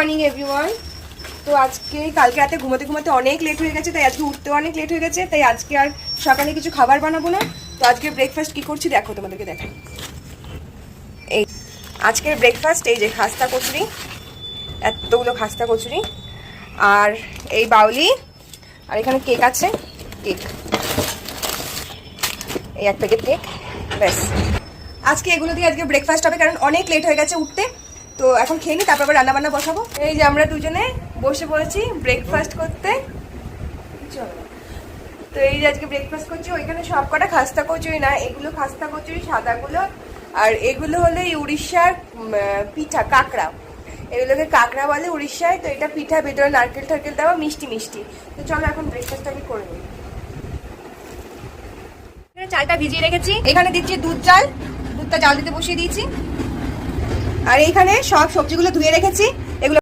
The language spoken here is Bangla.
Morning everyone. তো আজকে কালকে রাতে ঘুমাতে ঘুমাতে অনেক লেট হয়ে গেছে, তাই আজকে উঠতেও অনেক লেট হয়ে গেছে, তাই আজকে আর সকালে কিছু খাবার বানাবো না। তো আজকে ব্রেকফাস্ট কি করছি দেখো, তোমাদেরকে দেখাই। এই আজকের ব্রেকফাস্ট এই যে খাস্তা কচুরি, এতগুলো খাস্তা কচুরি, আর এই বাউলি, আর এখানে কেক আছে, কেক, এই এক প্যাকেট কেক, ব্যাস। আজকে এগুলো দিয়ে আজকে ব্রেকফাস্ট হবে, কারণ অনেক লেট হয়ে গেছে উঠতে। তো এখন খেয়ে নিই, তারপর আবার রান্নাবান্না বসাবো। এই যে আমরা দুজনে বসে পড়েছি ব্রেকফাস্ট করতে। চলো, তো এই যে আজকে ব্রেকফাস্ট করছি। ওইখানে সব কটা খাস্তা কচুরি না, এগুলো খাস্তা কচুরি সাদাগুলো, আর এগুলো হলো এই উড়িষ্যার পিঠা, কাঁকড়া, এগুলোকে কাঁকড়া বলে উড়িষ্যায়। তো এটা পিঠা, ভেতরে নারকেল টারকেল দেওয়া, মিষ্টি মিষ্টি। তো চলো এখন ব্রেকফাস্ট আমি করে নিই। চালটা ভিজিয়ে রেখেছি, এখানে দিচ্ছি দুধ চাল, দুধটা জাল দিতে বসিয়ে দিয়েছি। আর এইখানে সব সবজিগুলো ধুয়ে রেখেছি, এগুলো